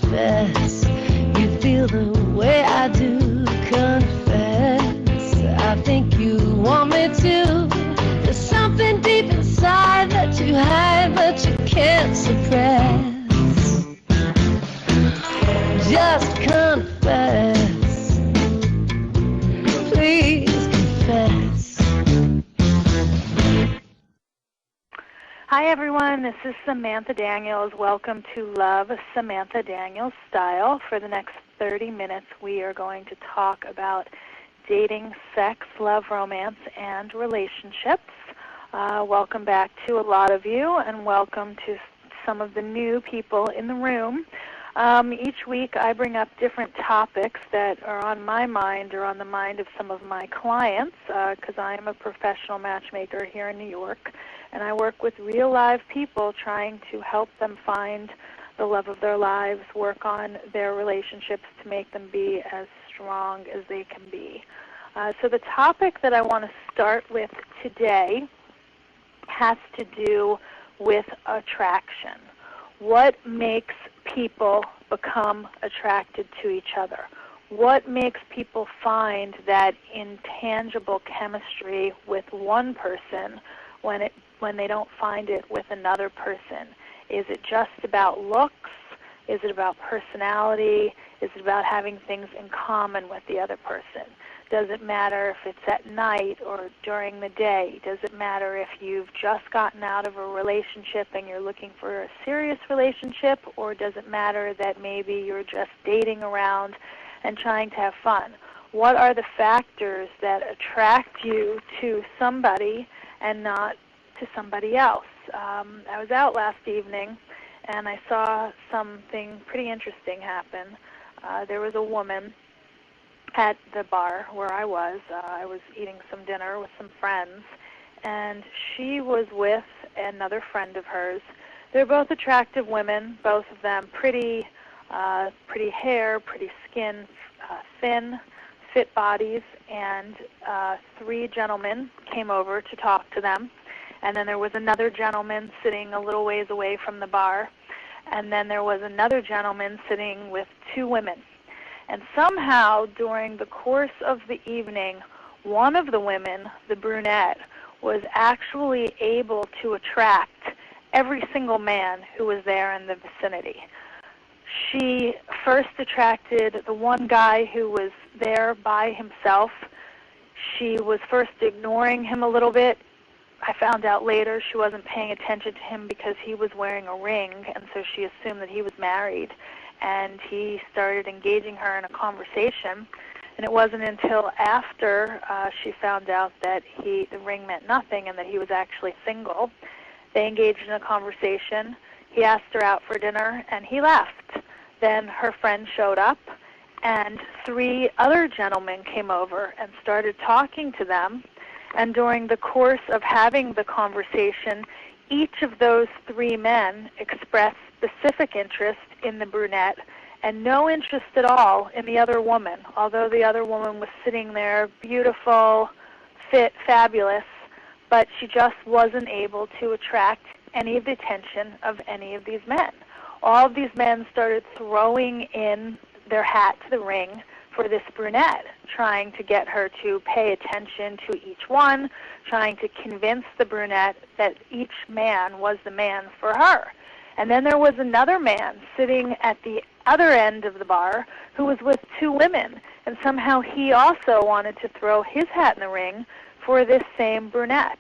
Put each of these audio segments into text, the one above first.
confess you feel the way I do. Confess, I think you want me to. There's something deep inside that you hide but you can't suppress. Just confess, please confess. Hi everyone, this is Samantha Daniels. Welcome to Love Samantha Daniels Style. For the next 30 minutes we are going to talk about dating, sex, love, romance, and relationships. Welcome back to a lot of you, and welcome to some of the new people in the room. Each week I bring up different topics that are on my mind or on the mind of some of my clients, because I am a professional matchmaker here in New York, and I work with real live people trying to help them find the love of their lives, work on their relationships to make them be as strong as they can be. So the topic that I want to start with today has to do with attraction. What makes people become attracted to each other? What makes people find that intangible chemistry with one person when they don't find it with another person? Is it just about looks? Is it about personality? Is it about having things in common with the other person? Does it matter if it's at night or during the day? Does it matter if you've just gotten out of a relationship and you're looking for a serious relationship? Or does it matter that maybe you're just dating around and trying to have fun? What are the factors that attract you to somebody and not to somebody else? I was out last evening and I saw something pretty interesting happen. There was a woman at the bar where I was. I was eating some dinner with some friends, and she was with another friend of hers. They're both attractive women, both of them pretty hair, pretty skin, thin, fit bodies, and 3 gentlemen came over to talk to them. And then there was another gentleman sitting a little ways away from the bar, and then there was another gentleman sitting with 2 women. And somehow, during the course of the evening, one of the women, the brunette, was actually able to attract every single man who was there in the vicinity. She first attracted the one guy who was there by himself. She was first ignoring him a little bit. I found out later she wasn't paying attention to him because he was wearing a ring, and so she assumed that he was married. And he started engaging her in a conversation, and it wasn't until after she found out that the ring meant nothing and that he was actually single. They engaged in a conversation. He asked her out for dinner, and he left. Then her friend showed up, and 3 other gentlemen came over and started talking to them. And during the course of having the conversation, each of those 3 men expressed specific interest in the brunette and no interest at all in the other woman, although the other woman was sitting there beautiful, fit, fabulous, but she just wasn't able to attract any of the attention of any of these men. All of these men started throwing in their hat to the ring for this brunette, trying to get her to pay attention to each one, trying to convince the brunette that each man was the man for her. And then there was another man sitting at the other end of the bar who was with 2 women, and somehow he also wanted to throw his hat in the ring for this same brunette.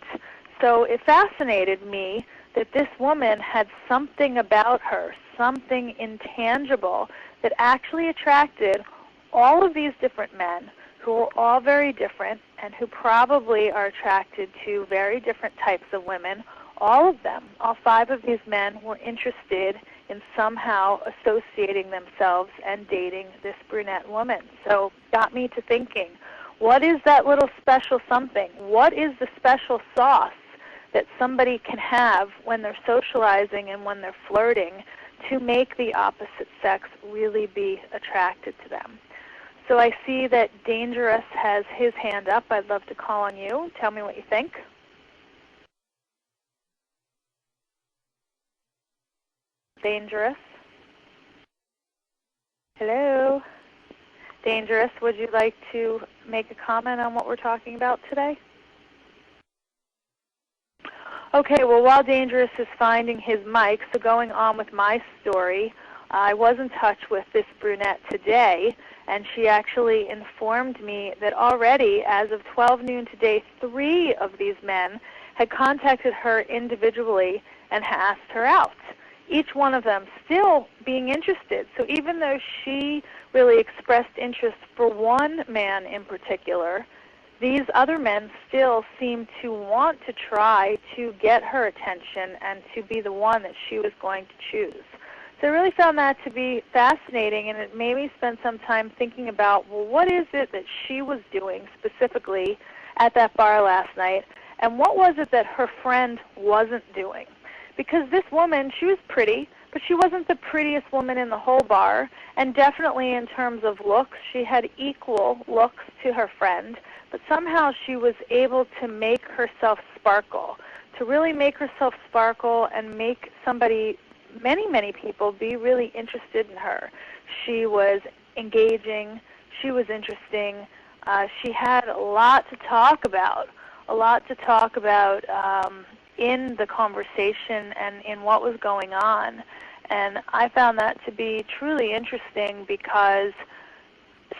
So it fascinated me that this woman had something about her, something intangible, that actually attracted all of these different men who are all very different and who probably are attracted to very different types of women. All of them, all 5 of these men were interested in somehow associating themselves and dating this brunette woman. So got me to thinking, what is that little special something? What is the special sauce that somebody can have when they're socializing and when they're flirting to make the opposite sex really be attracted to them? So I see that Dangerous has his hand up. I'd love to call on you. Tell me what you think. Dangerous. Hello. Dangerous, would you like to make a comment on what we're talking about today? Okay, well, while Dangerous is finding his mic, so going on with my story, I was in touch with this brunette today, and she actually informed me that already, as of 12 noon today, 3 of these men had contacted her individually and asked her out. Each one of them still being interested. So even though she really expressed interest for one man in particular, these other men still seemed to want to try to get her attention and to be the one that she was going to choose. So I really found that to be fascinating, and it made me spend some time thinking about, well, what is it that she was doing specifically at that bar last night, and what was it that her friend wasn't doing? Because this woman, she was pretty, but she wasn't the prettiest woman in the whole bar, and definitely in terms of looks, she had equal looks to her friend, but somehow she was able to make herself sparkle, to really make herself sparkle and make somebody, many people, be really interested in her. She was engaging, she was interesting, she had a lot to talk about, in the conversation and in what was going on. And I found that to be truly interesting because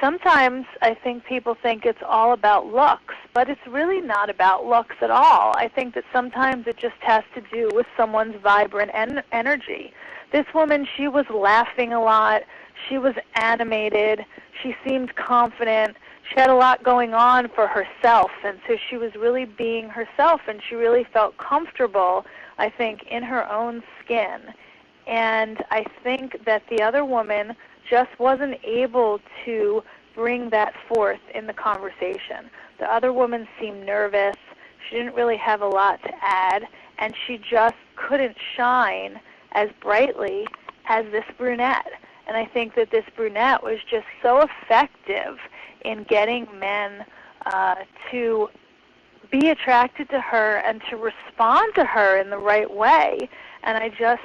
sometimes I think people think it's all about looks, but it's really not about looks at all. I think that sometimes it just has to do with someone's vibrant energy. This woman, she was laughing a lot. She was animated. She seemed confident. She had a lot going on for herself, and so she was really being herself, and she really felt comfortable, I think, in her own skin. And I think that the other woman just wasn't able to bring that forth in the conversation. The other woman seemed nervous. She didn't really have a lot to add, and she just couldn't shine as brightly as this brunette. And I think that this brunette was just so effective in getting men to be attracted to her and to respond to her in the right way. And I just